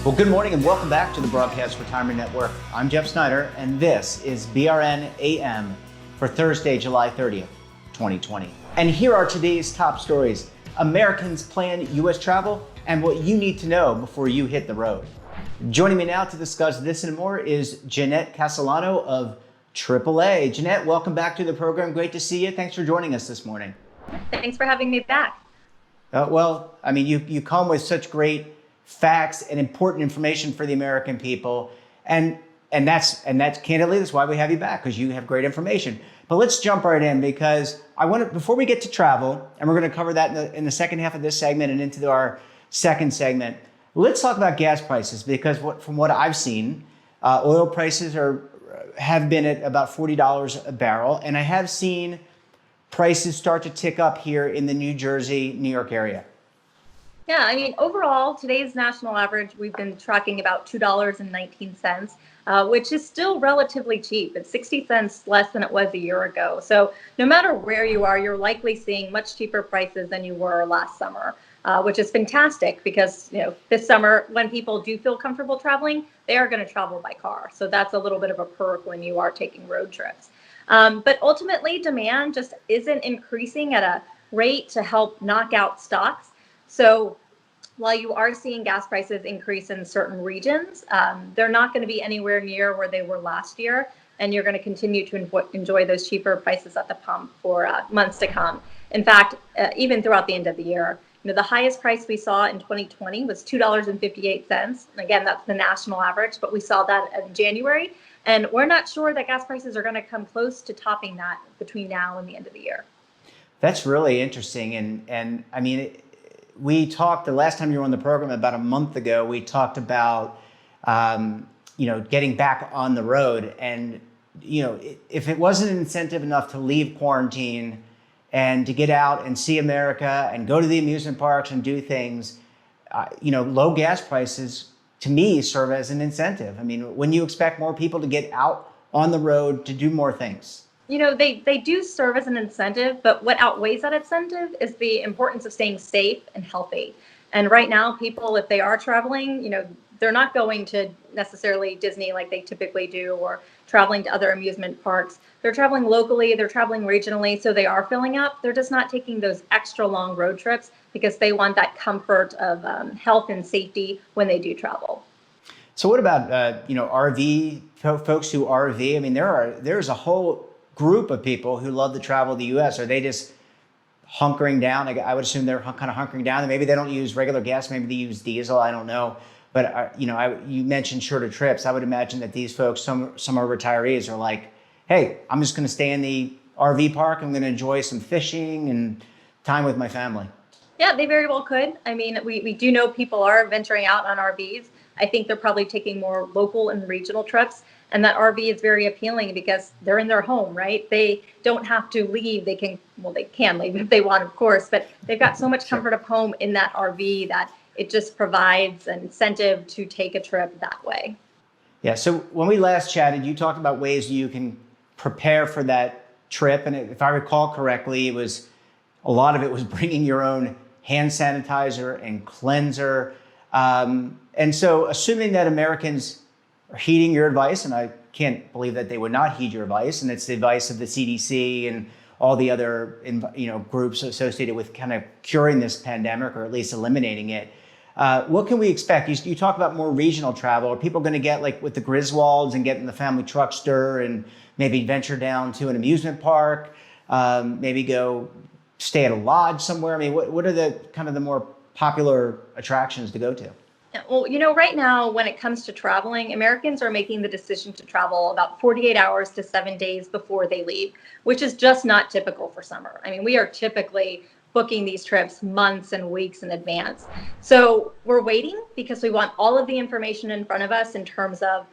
Well, good morning and welcome back to the Broadcast Retirement Network. I'm Jeff Snyder, and this is BRN AM for Thursday, July 30th, 2020. And here are today's top stories. Americans plan U.S. travel and what you need to know before you hit the road. Joining me now to discuss this and more is Jeanette Castellano of AAA. Jeanette, welcome back to the program. Great to see you. Thanks for joining us this morning. Thanks for having me back. You come with such great facts and important information for the American people, and that's candidly that's why we have you back, because you have great information. But let's jump right in, because before we get to travel, and we're going to cover that in the second half of this segment and into our second segment. Let's talk about gas prices, because from what I've seen, oil prices have been at about $40 a barrel, and I have seen prices start to tick up here in the New Jersey, New York area. Yeah, overall, today's national average, we've been tracking about $2.19, which is still relatively cheap. It's 60 cents less than it was a year ago. So no matter where you are, you're likely seeing much cheaper prices than you were last summer, which is fantastic because, this summer, when people do feel comfortable traveling, they are going to travel by car. So that's a little bit of a perk when you are taking road trips. But ultimately, demand just isn't increasing at a rate to help knock out stocks. So while you are seeing gas prices increase in certain regions, they're not going to be anywhere near where they were last year. And you're going to continue to enjoy those cheaper prices at the pump for months to come. In fact, even throughout the end of the year, the highest price we saw in 2020 was $2.58. And again, that's the national average, but we saw that in January. And we're not sure that gas prices are going to come close to topping that between now and the end of the year. That's really interesting. We talked the last time you were on the program about a month ago. We talked about, getting back on the road. And, if it wasn't an incentive enough to leave quarantine and to get out and see America and go to the amusement parks and do things, low gas prices, to me, serve as an incentive. When you expect more people to get out on the road to do more things. They do serve as an incentive, but what outweighs that incentive is the importance of staying safe and healthy. And right now, people, if they are traveling, they're not going to necessarily Disney like they typically do, or traveling to other amusement parks. They're traveling locally, they're traveling regionally, so they are filling up. They're just not taking those extra long road trips because they want that comfort of health and safety when they do travel. So what about, RV folks who RV? There's a whole group of people who love to travel to the U.S. Are they just hunkering down? I would assume they're kind of hunkering down, and maybe they don't use regular gas, maybe they use diesel. I don't know. But you mentioned shorter trips. I would imagine that these folks, some are retirees, are like, hey, I'm just going to stay in the RV park. I'm going to enjoy some fishing and time with my family. Yeah, they very well could. We do know people are venturing out on RVs. I think they're probably taking more local and regional trips. And that RV is very appealing because they're in their home, right? They don't have to leave. They can leave if they want, of course, but they've got so much comfort of home in that RV that it just provides an incentive to take a trip that way. Yeah, so when we last chatted, you talked about ways you can prepare for that trip. And if I recall correctly, a lot of it was bringing your own hand sanitizer and cleanser. And so assuming that Americans are heeding your advice, and I can't believe that they would not heed your advice, and it's the advice of the CDC and all the other groups associated with kind of curing this pandemic, or at least eliminating it. What can we expect? You talk about more regional travel. Are people going to get like with the Griswolds and get in the family truckster and maybe venture down to an amusement park, maybe go stay at a lodge somewhere? What are the kind of the more popular attractions to go to? Well, right now, when it comes to traveling, Americans are making the decision to travel about 48 hours to 7 days before they leave, which is just not typical for summer. We are typically booking these trips months and weeks in advance. So we're waiting because we want all of the information in front of us in terms of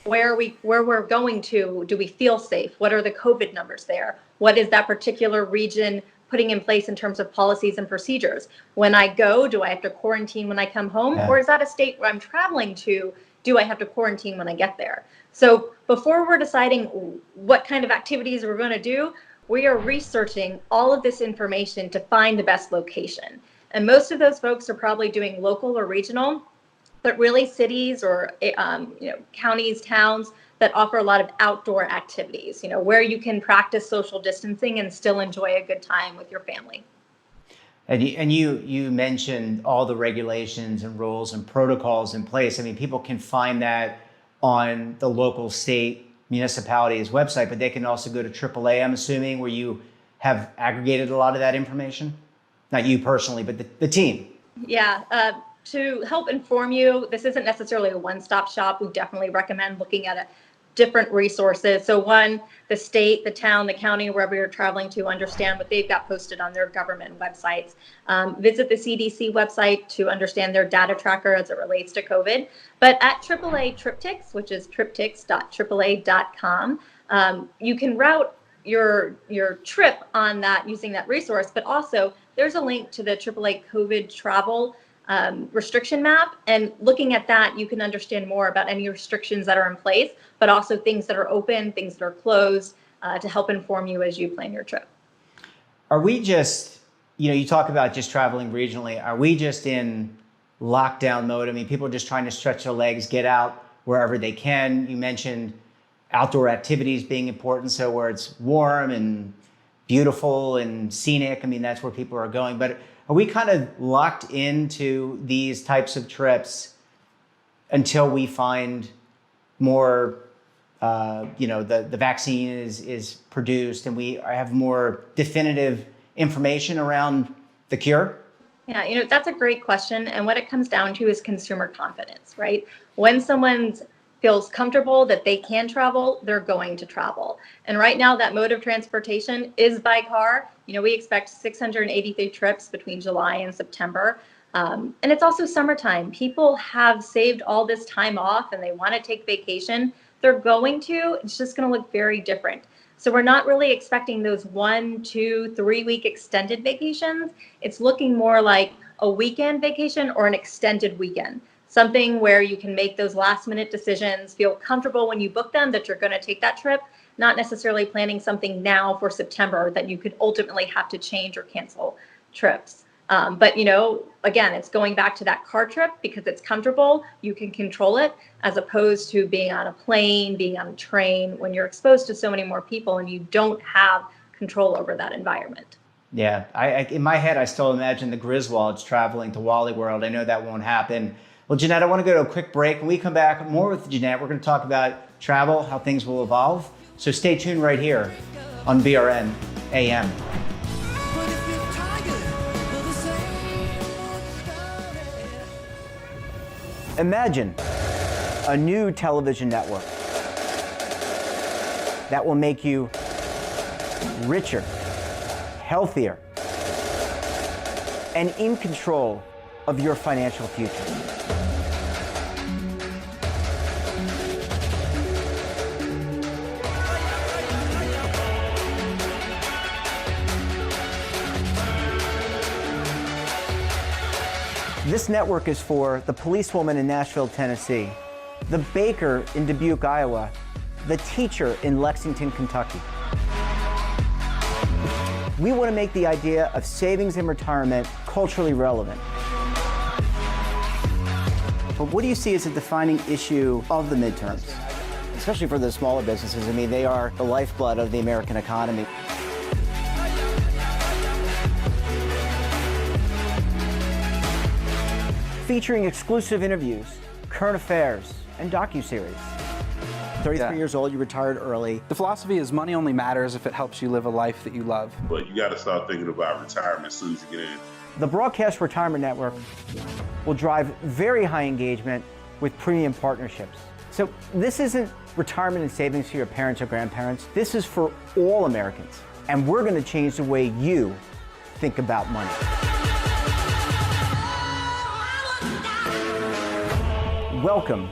where we're going to. Do we feel safe? What are the COVID numbers there? What is that particular region putting in place in terms of policies and procedures? When I go, do I have to quarantine when I come home? Yeah. Or is that a state where I'm traveling to? Do I have to quarantine when I get there? So before we're deciding what kind of activities we're going to do, we are researching all of this information to find the best location. And most of those folks are probably doing local or regional. but really cities or counties, towns that offer a lot of outdoor activities, where you can practice social distancing and still enjoy a good time with your family. And you mentioned all the regulations and rules and protocols in place. I mean, people can find that on the local state municipality's website, but they can also go to AAA, I'm assuming, where you have aggregated a lot of that information. Not you personally, but the team. Yeah. To help inform you, this isn't necessarily a one-stop shop. We definitely recommend looking at different resources. So one, the state, the town, the county, wherever you're traveling to, understand what they've got posted on their government websites. Visit the CDC website to understand their data tracker as it relates to COVID. But at AAA TripTix, which is triptix.aaa.com, you can route your trip on that using that resource, but also there's a link to the AAA COVID travel restriction map, and looking at that, you can understand more about any restrictions that are in place, but also things that are open, things that are closed, to help inform you as you plan your trip. Are we just, you talk about just traveling regionally, are we just in lockdown mode? I mean, people are just trying to stretch their legs, get out wherever they can. You mentioned outdoor activities being important, so where it's warm and beautiful and scenic, I mean, that's where people are going. But are we kind of locked into these types of trips until we find more, the vaccine is produced and we have more definitive information around the cure? Yeah, that's a great question. And what it comes down to is consumer confidence, right? When someone feels comfortable that they can travel, they're going to travel. And right now, that mode of transportation is by car. We expect 683 trips between July and September. And it's also summertime. People have saved all this time off and they want to take vacation. They're going to, it's just going to look very different. So we're not really expecting those 1, 2, 3 week extended vacations. It's looking more like a weekend vacation or an extended weekend. Something where you can make those last minute decisions, feel comfortable when you book them that you're going to take that trip, not necessarily planning something now for September that you could ultimately have to change or cancel trips. But again, it's going back to that car trip because it's comfortable, you can control it, as opposed to being on a plane, being on a train, when you're exposed to so many more people and you don't have control over that environment. Yeah, I in my head, I still imagine the Griswolds traveling to Wally World. I know that won't happen. Well, Jeanette, I want to go to a quick break. When we come back, more with Jeanette. We're going to talk about travel, how things will evolve. So stay tuned right here on BRN AM. Imagine a new television network that will make you richer, healthier, and in control of your financial future. This network is for the policewoman in Nashville, Tennessee, the baker in Dubuque, Iowa, the teacher in Lexington, Kentucky. We want to make the idea of savings and retirement culturally relevant. But what do you see as a defining issue of the midterms, especially for the smaller businesses? I mean, they are the lifeblood of the American economy. Featuring exclusive interviews, current affairs, and docuseries. 33 years old, you retired early. The philosophy is money only matters if it helps you live a life that you love. But you got to start thinking about retirement as soon as you get in. The Broadcast Retirement Network will drive very high engagement with premium partnerships. So this isn't retirement and savings for your parents or grandparents. This is for all Americans. And we're going to change the way you think about money. Welcome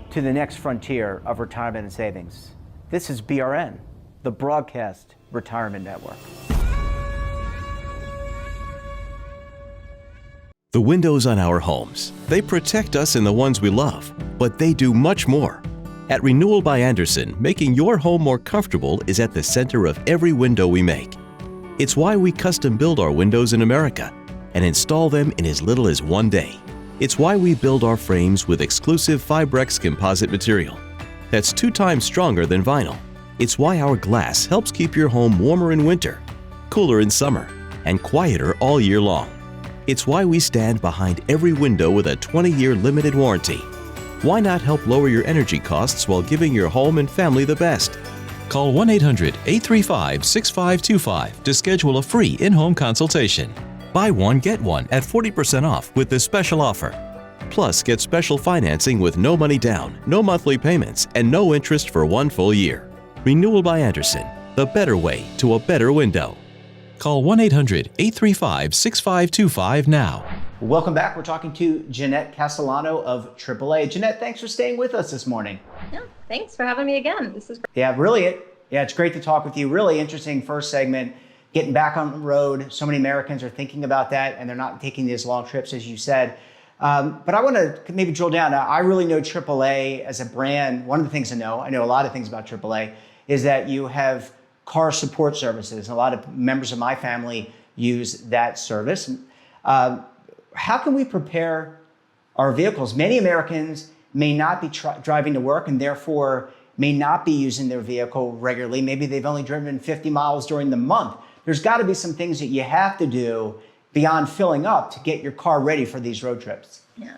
to the next frontier of retirement and savings. This is BRN, the Broadcast Retirement Network. The windows on our homes, they protect us and the ones we love, but they do much more. At Renewal by Andersen, making your home more comfortable is at the center of every window we make. It's why we custom build our windows in America and install them in as little as 1 day. It's why we build our frames with exclusive Fibrex composite material that's 2 times stronger than vinyl. It's why our glass helps keep your home warmer in winter, cooler in summer, and quieter all year long. It's why we stand behind every window with a 20-year limited warranty. Why not help lower your energy costs while giving your home and family the best? Call 1-800-835-6525 to schedule a free in-home consultation. Buy one, get one at 40% off with this special offer. Plus, get special financing with no money down, no monthly payments, and no interest for 1 full year. Renewal by Andersen, the better way to a better window. Call 1-800-835-6525 now. Welcome back. We're talking to Jeanette Castellano of AAA. Jeanette, thanks for staying with us this morning. Yeah, thanks for having me again. This is great. Yeah, it's great to talk with you. Really interesting first segment, getting back on the road. So many Americans are thinking about that, and they're not taking these long trips, as you said. But I want to maybe drill down. Now, I really know AAA as a brand. One of the things I know a lot of things about AAA, is that you have car support services. A lot of members of my family use that service. How can we prepare our vehicles? Many Americans may not be driving to work and therefore may not be using their vehicle regularly. Maybe they've only driven 50 miles during the month. There's got to be some things that you have to do beyond filling up to get your car ready for these road trips. Yeah,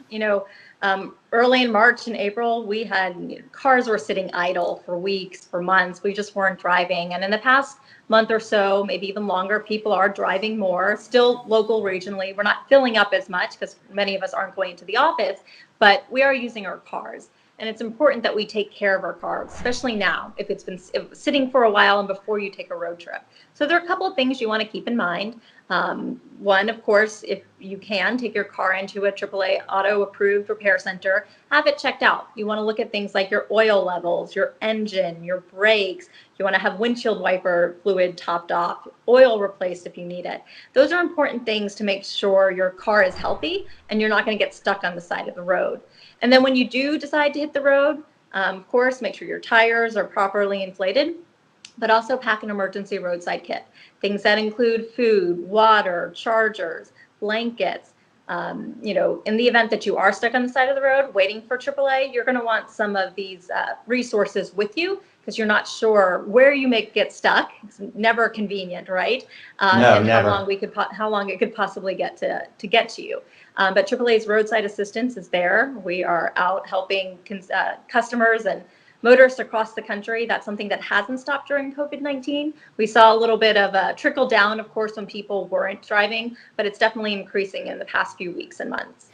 early in March and April, we had cars were sitting idle for weeks, for months. We just weren't driving. And in the past month or so, maybe even longer, people are driving more, still local, regionally. We're not filling up as much because many of us aren't going to the office, but we are using our cars. And it's important that we take care of our cars, especially now, if it's been sitting for a while and before you take a road trip. So there are a couple of things you want to keep in mind. One, of course, if you can, take your car into a AAA auto-approved repair center, have it checked out. You want to look at things like your oil levels, your engine, your brakes. You want to have windshield wiper fluid topped off, oil replaced if you need it. Those are important things to make sure your car is healthy and you're not going to get stuck on the side of the road. And then when you do decide to hit the road, of course, make sure your tires are properly inflated, but also pack an emergency roadside kit. Things that include food, water, chargers, blankets. In the event that you are stuck on the side of the road waiting for AAA, you're going to want some of these resources with you because you're not sure where you may get stuck. It's never convenient, right? No, and never. how long it could possibly get to get to you. But AAA's roadside assistance is there. We are out helping customers and motorists across the country. That's something that hasn't stopped during COVID-19. We saw a little bit of a trickle down, of course, when people weren't driving, but it's definitely increasing in the past few weeks and months.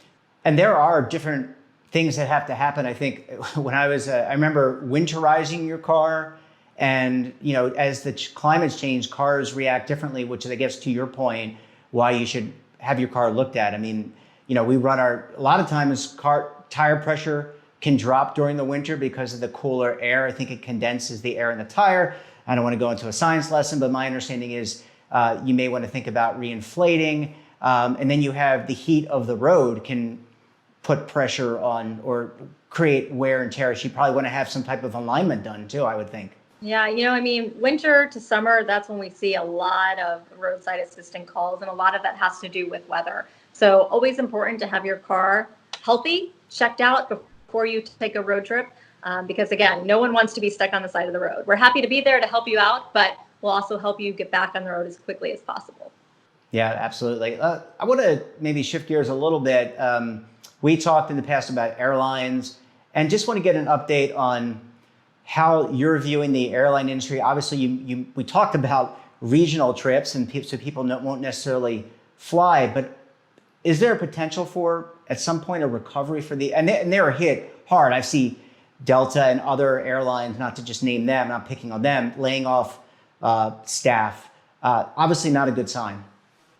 And there are different things that have to happen. I think when I remember winterizing your car, and as the climate's changed, cars react differently, which I guess to your point, why you should have your car looked at. I mean, we run a lot of times car tire pressure can drop during the winter because of the cooler air. I think it condenses the air in the tire. I don't want to go into a science lesson, but my understanding is you may want to think about reinflating. And then you have the heat of the road can put pressure on or create wear and tear. So you probably want to have some type of alignment done too, I would think. Yeah, winter to summer, that's when we see a lot of roadside assistant calls, and a lot of that has to do with weather. So always important to have your car healthy, checked out before you take a road trip, because again, no one wants to be stuck on the side of the road. We're happy to be there to help you out, but we'll also help you get back on the road as quickly as possible. Yeah, absolutely. I want to maybe shift gears a little bit. We talked in the past about airlines, and just want to get an update on how you're viewing the airline industry. Obviously, we talked about regional trips, and so people won't necessarily fly, but is there a potential for, at some point, a recovery for and they're hit hard. I see Delta and other airlines, not to just name them, not picking on them, laying off staff. Obviously not a good sign.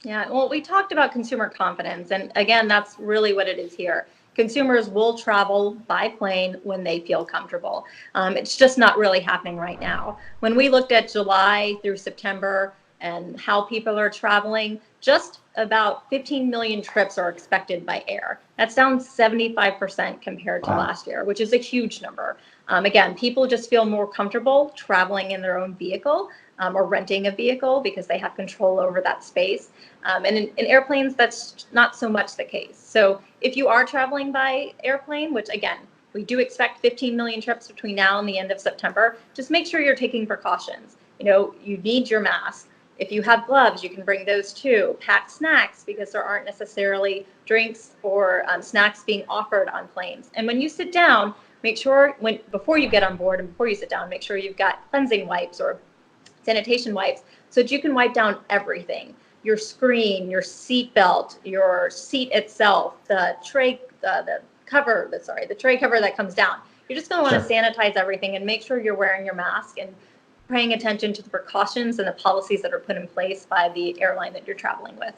Yeah, well, we talked about consumer confidence, and again, that's really what it is here. Consumers will travel by plane when they feel comfortable. It's just not really happening right now. When we looked at July through September and how people are traveling, just about 15 million trips are expected by air. That's down 75% compared to last year, which is a huge number. Again, people just feel more comfortable traveling in their own vehicle or renting a vehicle because they have control over that space. And in airplanes, that's not so much the case. So if you are traveling by airplane, which again, we do expect 15 million trips between now and the end of September, just make sure you're taking precautions. You need your mask. If you have gloves, you can bring those too. Pack snacks because there aren't necessarily drinks or snacks being offered on planes. And when you sit down, make sure before you get on board and before you sit down, make sure you've got cleansing wipes or sanitation wipes so that you can wipe down everything. Your screen, your seat belt, your seat itself, the tray cover that comes down. You're just going to want to sanitize everything and make sure you're wearing your mask and paying attention to the precautions and the policies that are put in place by the airline that you're traveling with.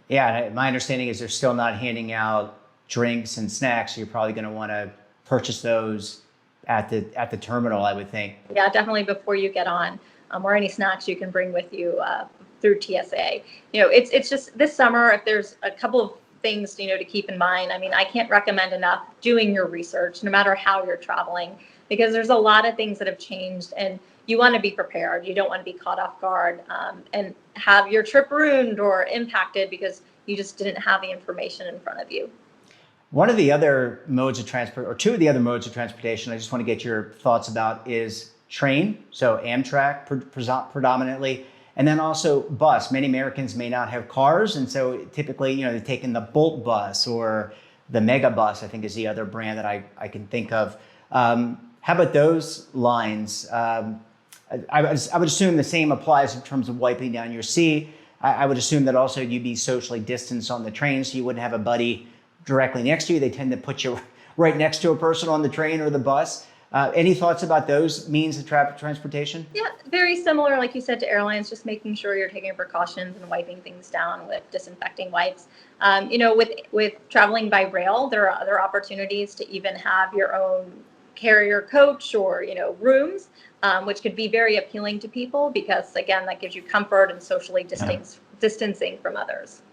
Yeah, my understanding is they're still not handing out drinks and snacks, so you're probably going to want to purchase those at the terminal, I would think. Yeah, definitely before you get on, or any snacks you can bring with you through TSA. It's just this summer, if there's a couple of things to keep in mind. I mean, I can't recommend enough doing your research, no matter how you're traveling, because there's a lot of things that have changed, and you want to be prepared. You don't want to be caught off guard and have your trip ruined or impacted because you just didn't have the information in front of you. One of the other modes of transport, or two of the other modes of transportation, I just want to get your thoughts about is train, so Amtrak predominantly, and then also bus. Many Americans may not have cars, and so typically, they're taking the Bolt bus or the Mega Bus, I think is the other brand that I can think of. How about those lines? I would assume the same applies in terms of wiping down your seat. I would assume that also you'd be socially distanced on the train, so you wouldn't have a buddy directly next to you. They tend to put you right next to a person on the train or the bus. Any thoughts about those means of transportation? Yeah, very similar, like you said, to airlines, just making sure you're taking precautions and wiping things down with disinfecting wipes. With traveling by rail, there are other opportunities to even have your own carrier coach or, rooms, which could be very appealing to people because, again, that gives you comfort and socially distancing from others.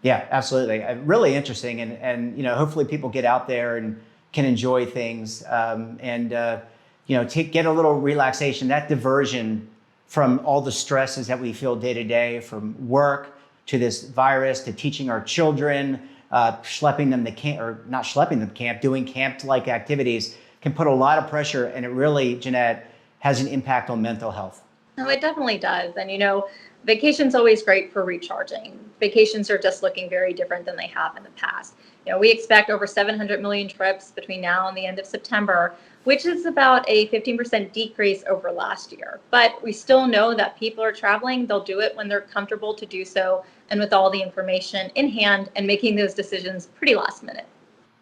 Yeah, absolutely. Really interesting. And hopefully people get out there and can enjoy things and get a little relaxation, that diversion from all the stresses that we feel day to day, from work to this virus to teaching our children, schlepping them to camp, or not schlepping them to camp, doing camp-like activities can put a lot of pressure. And it really, Jeanette, has an impact on mental health. No, it definitely does. And, vacation's always great for recharging. Vacations are just looking very different than they have in the past. We expect over 700 million trips between now and the end of September, which is about a 15% decrease over last year. But we still know that people are traveling. They'll do it when they're comfortable to do so and with all the information in hand and making those decisions pretty last minute.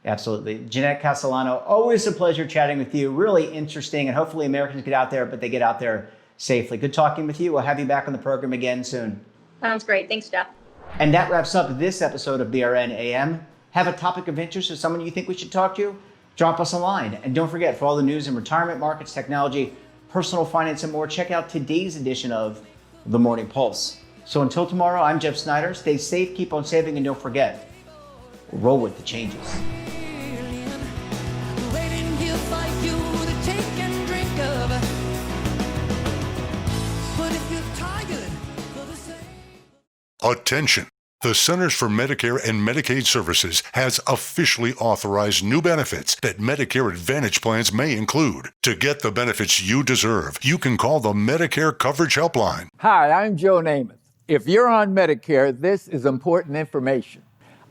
Absolutely. Jeanette Castellano, always a pleasure chatting with you. Really interesting. And hopefully Americans get out there, but they get out there safely. Good talking with you. We'll have you back on the program again soon. Sounds great. Thanks, Jeff. And that wraps up this episode of BRN AM. Have a topic of interest or someone you think we should talk to? Drop us a line. And don't forget, for all the news in retirement, markets, technology, personal finance, and more, check out today's edition of The Morning Pulse. So until tomorrow, I'm Jeff Snyder. Stay safe, keep on saving, and don't forget, roll with the changes. Attention! The Centers for Medicare and Medicaid Services has officially authorized new benefits that Medicare Advantage plans may include. To get the benefits you deserve, you can call the Medicare Coverage Helpline. Hi, I'm Joe Namath. If you're on Medicare, this is important information.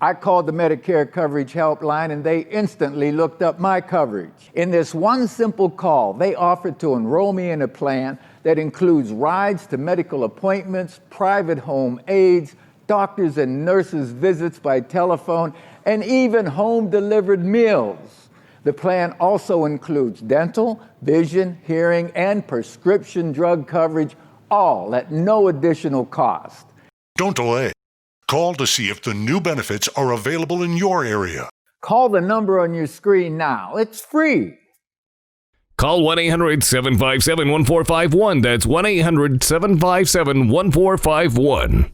I called the Medicare Coverage Helpline and they instantly looked up my coverage. In this one simple call, they offered to enroll me in a plan that includes rides to medical appointments, private home aides, doctors and nurses' visits by telephone, and even home-delivered meals. The plan also includes dental, vision, hearing, and prescription drug coverage, all at no additional cost. Don't delay. Call to see if the new benefits are available in your area. Call the number on your screen now. It's free. Call 1-800-757-1451. That's 1-800-757-1451.